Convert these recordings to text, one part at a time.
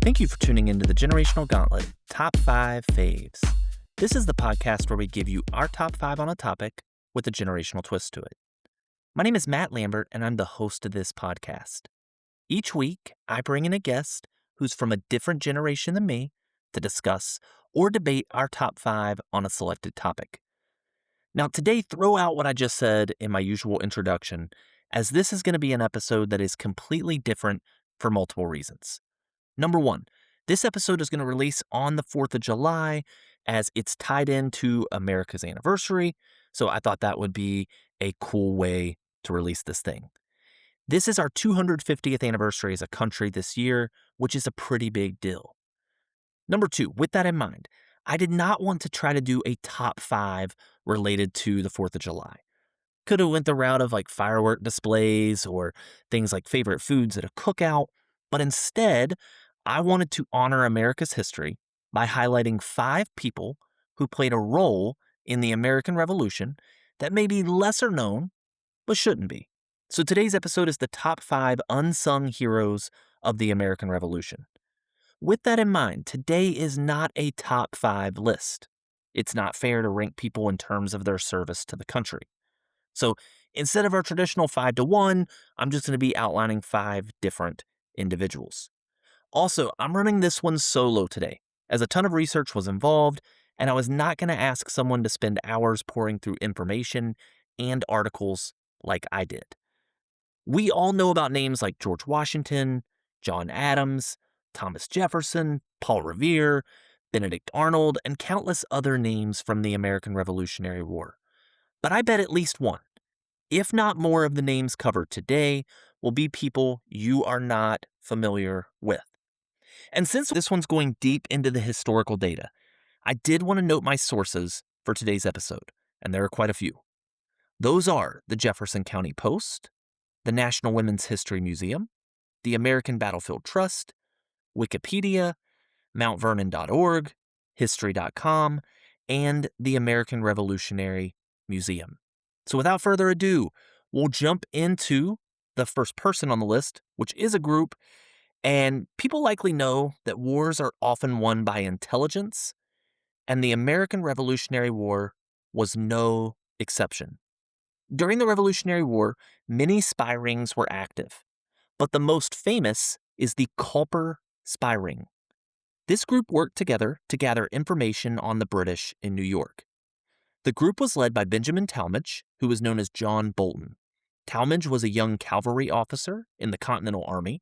Thank you for tuning into the Generational Gauntlet Top 5 Faves. This is the podcast where we give you our top 5 on a topic with a generational twist to it. My name is Matt Lambert, and I'm the host of this podcast. Each week, I bring in a guest who's from a different generation than me to discuss or debate our top 5 on a selected topic. Now, today, throw out what I just said in my usual introduction, as this is going to be an episode that is completely different for multiple reasons. Number one, this episode is going to release on the 4th of July as it's tied into America's anniversary, so I thought that would be a cool way to release this thing. This is our 250th anniversary as a country this year, which is a pretty big deal. Number two, with that in mind, I did not want to try to do a top 5 related to the 4th of July. Could have went the route of like firework displays or things like favorite foods at a cookout, but instead, I wanted to honor America's history by highlighting 5 people who played a role in the American Revolution that may be lesser known, but shouldn't be. So today's episode is the top 5 unsung heroes of the American Revolution. With that in mind, today is not a top 5 list. It's not fair to rank people in terms of their service to the country. So instead of our traditional 5 to 1, I'm just going to be outlining 5 different individuals. Also, I'm running this one solo today, as a ton of research was involved, and I was not going to ask someone to spend hours pouring through information and articles like I did. We all know about names like George Washington, John Adams, Thomas Jefferson, Paul Revere, Benedict Arnold, and countless other names from the American Revolutionary War. But I bet at least one, if not more, of the names covered today will be people you are not familiar with. And since this one's going deep into the historical data, I did want to note my sources for today's episode, and there are quite a few. Those are the Jefferson County Post, the National Women's History Museum, the American Battlefield Trust, Wikipedia, MountVernon.org, History.com, and the American Revolutionary Museum. So without further ado, we'll jump into the first person on the list, which is a group. And people likely know that wars are often won by intelligence, and the American Revolutionary War was no exception. During the Revolutionary War, many spy rings were active, but the most famous is the Culper spy ring. This group worked together to gather information on the British in New York. The group was led by Benjamin Talmadge, who was known as John Bolton. Talmadge was a young cavalry officer in the Continental Army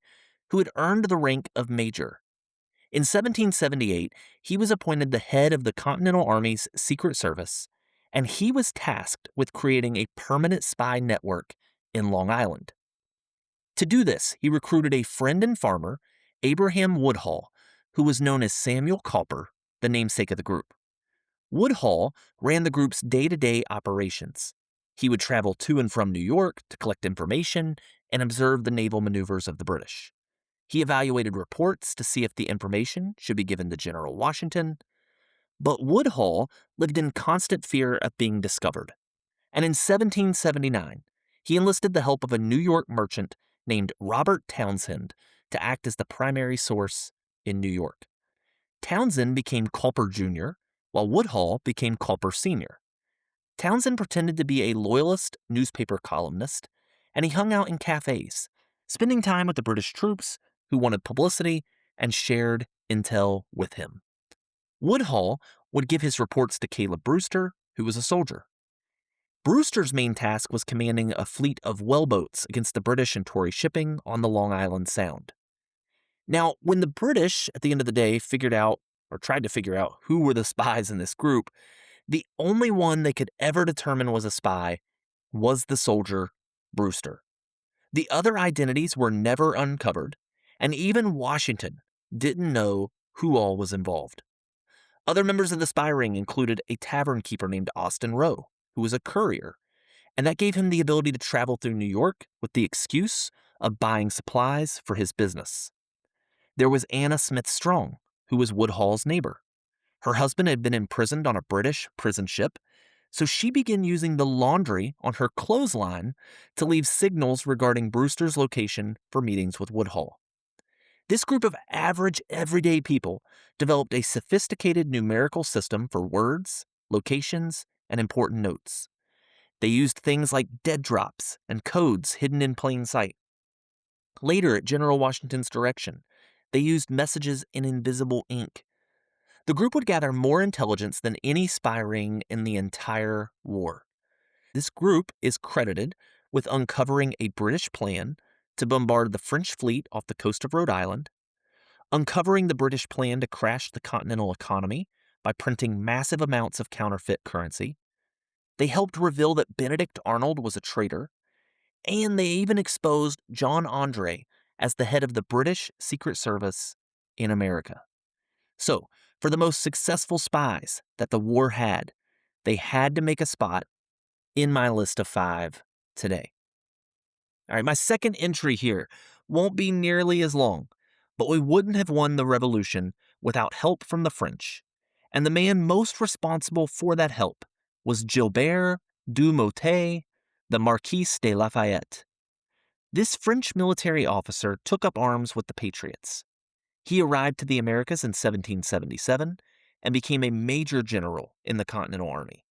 who had earned the rank of major. In 1778, he was appointed the head of the Continental Army's Secret Service, and he was tasked with creating a permanent spy network in Long Island. To do this, he recruited a friend and farmer, Abraham Woodhull, who was known as Samuel Culper, the namesake of the group. Woodhull ran the group's day-to-day operations. He would travel to and from New York to collect information and observe the naval maneuvers of the British. He evaluated reports to see if the information should be given to General Washington, but Woodhull lived in constant fear of being discovered. And in 1779, he enlisted the help of a New York merchant named Robert Townsend to act as the primary source in New York. Townsend became Culper Jr., while Woodhull became Culper Sr. Townsend pretended to be a loyalist newspaper columnist, and he hung out in cafes, spending time with the British troops who wanted publicity and shared intel with him. Woodhull would give his reports to Caleb Brewster, who was a soldier. Brewster's main task was commanding a fleet of whaleboats against the British and Tory shipping on the Long Island Sound. Now, when the British, at the end of the day, tried to figure out who were the spies in this group, the only one they could ever determine was a spy was the soldier, Brewster. The other identities were never uncovered, and even Washington didn't know who all was involved. Other members of the spy ring included a tavern keeper named Austin Rowe, who was a courier, and that gave him the ability to travel through New York with the excuse of buying supplies for his business. There was Anna Smith Strong, who was Woodhull's neighbor. Her husband had been imprisoned on a British prison ship, so she began using the laundry on her clothesline to leave signals regarding Brewster's location for meetings with Woodhull. This group of average, everyday people developed a sophisticated numerical system for words, locations, and important notes. They used things like dead drops and codes hidden in plain sight. Later, at General Washington's direction, they used messages in invisible ink. The group would gather more intelligence than any spy ring in the entire war. This group is credited with uncovering a British plan to bombard the French fleet off the coast of Rhode Island, uncovering the British plan to crash the continental economy by printing massive amounts of counterfeit currency. They helped reveal that Benedict Arnold was a traitor, and they even exposed John Andre as the head of the British Secret Service in America. So, for the most successful spies that the war had, they had to make a spot in my list of 5 today. All right, my second entry here won't be nearly as long, but we wouldn't have won the revolution without help from the French. And the man most responsible for that help was Gilbert du Motet, the Marquis de Lafayette. This French military officer took up arms with the Patriots. He arrived to the Americas in 1777 and became a major general in the Continental Army.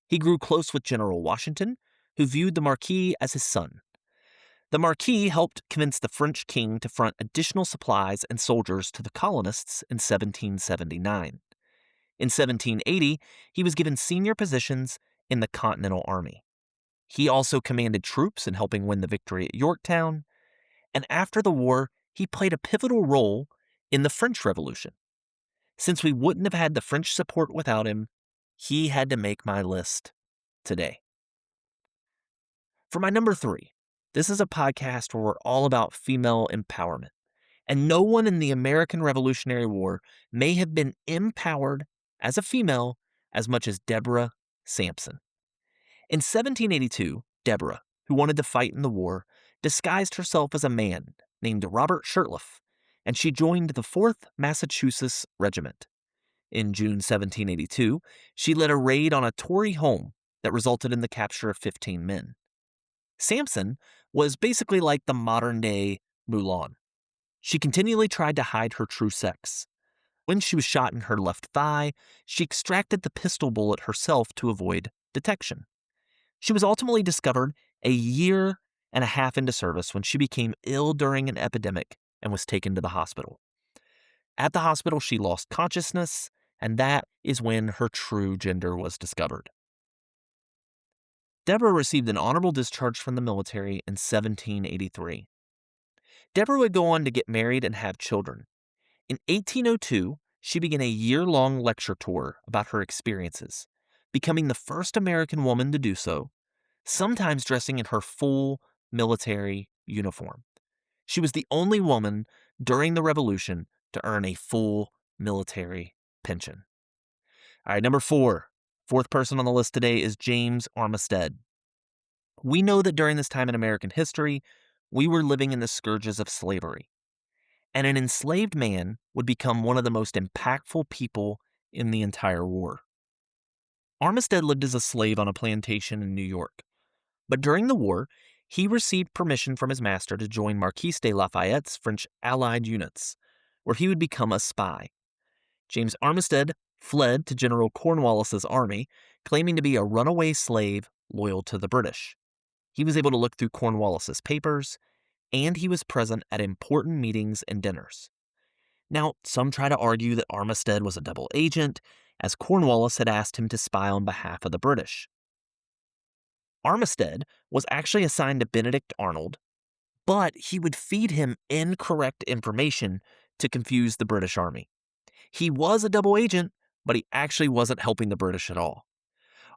He grew close with General Washington, who viewed the Marquis as his son. The Marquis helped convince the French king to front additional supplies and soldiers to the colonists in 1779. In 1780, he was given senior positions in the Continental Army. He also commanded troops in helping win the victory at Yorktown, and after the war, he played a pivotal role in the French Revolution. Since we wouldn't have had the French support without him, he had to make my list today. For my number 3, this is a podcast where we're all about female empowerment, and no one in the American Revolutionary War may have been empowered as a female as much as Deborah Sampson. In 1782, Deborah, who wanted to fight in the war, disguised herself as a man named Robert Shirtliff, and she joined the 4th Massachusetts Regiment. In June 1782, she led a raid on a Tory home that resulted in the capture of 15 men. Sampson was basically like the modern-day Mulan. She continually tried to hide her true sex. When she was shot in her left thigh, she extracted the pistol bullet herself to avoid detection. She was ultimately discovered a year and a half into service when she became ill during an epidemic and was taken to the hospital. At the hospital, she lost consciousness, and that is when her true gender was discovered. Deborah received an honorable discharge from the military in 1783. Deborah would go on to get married and have children. In 1802, she began a year-long lecture tour about her experiences, becoming the first American woman to do so, sometimes dressing in her full military uniform. She was the only woman during the Revolution to earn a full military pension. All right, number 4. Fourth person on the list today is James Armistead. We know that during this time in American history, we were living in the scourges of slavery, and an enslaved man would become one of the most impactful people in the entire war. Armistead lived as a slave on a plantation in New York, but during the war, he received permission from his master to join Marquis de Lafayette's French Allied units, where he would become a spy. James Armistead fled to General Cornwallis's army, claiming to be a runaway slave loyal to the British. He was able to look through Cornwallis's papers, and he was present at important meetings and dinners. Now, some try to argue that Armistead was a double agent, as Cornwallis had asked him to spy on behalf of the British. Armistead was actually assigned to Benedict Arnold, but he would feed him incorrect information to confuse the British army. He was a double agent, but he actually wasn't helping the British at all.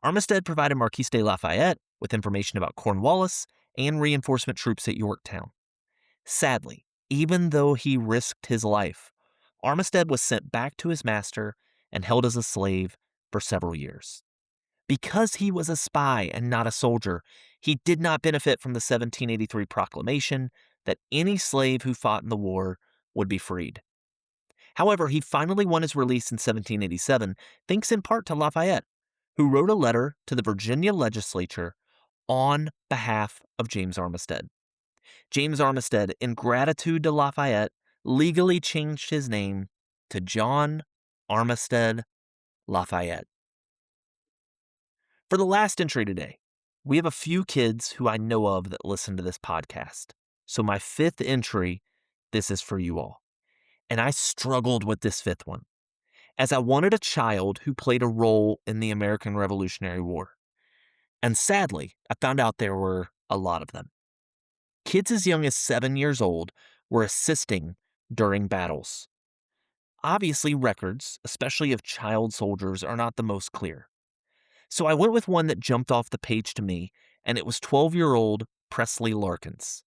Armistead provided Marquis de Lafayette with information about Cornwallis and reinforcement troops at Yorktown. Sadly, even though he risked his life, Armistead was sent back to his master and held as a slave for several years. Because he was a spy and not a soldier, he did not benefit from the 1783 proclamation that any slave who fought in the war would be freed. However, he finally won his release in 1787, thanks in part to Lafayette, who wrote a letter to the Virginia legislature on behalf of James Armistead. James Armistead, in gratitude to Lafayette, legally changed his name to John Armistead Lafayette. For the last entry today, we have a few kids who I know of that listen to this podcast. So my fifth entry, this is for you all. And I struggled with this fifth one, as I wanted a child who played a role in the American Revolutionary War. And sadly, I found out there were a lot of them. Kids as young as 7 years old were assisting during battles. Obviously, records, especially of child soldiers, are not the most clear. So I went with one that jumped off the page to me, and it was 12-year-old Presley Larkins.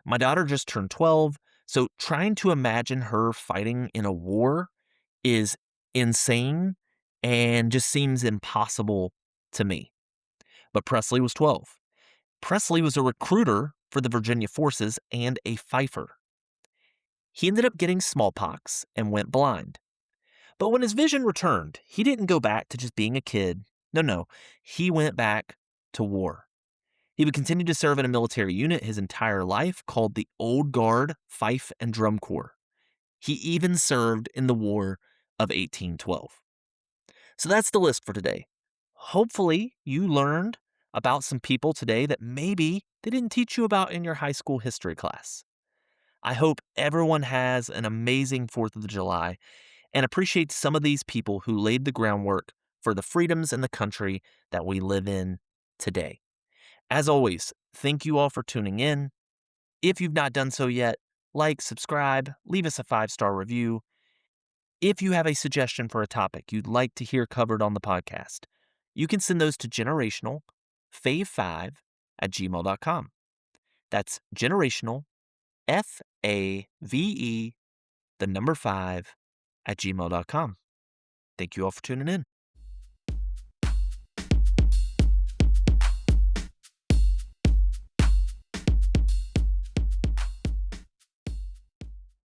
My daughter just turned 12, so trying to imagine her fighting in a war is insane and just seems impossible to me. But Presley was 12. Presley was a recruiter for the Virginia forces and a fifer. He ended up getting smallpox and went blind. But when his vision returned, he didn't go back to just being a kid. No, he went back to war. He would continue to serve in a military unit his entire life called the Old Guard Fife and Drum Corps. He even served in the War of 1812. So that's the list for today. Hopefully you learned about some people today that maybe they didn't teach you about in your high school history class. I hope everyone has an amazing 4th of July and appreciates some of these people who laid the groundwork for the freedoms in the country that we live in today. As always, thank you all for tuning in. If you've not done so yet, like, subscribe, leave us a 5-star review. If you have a suggestion for a topic you'd like to hear covered on the podcast, you can send those to generationalfave5@gmail.com. That's generational, FAVE, the number 5, @gmail.com. Thank you all for tuning in.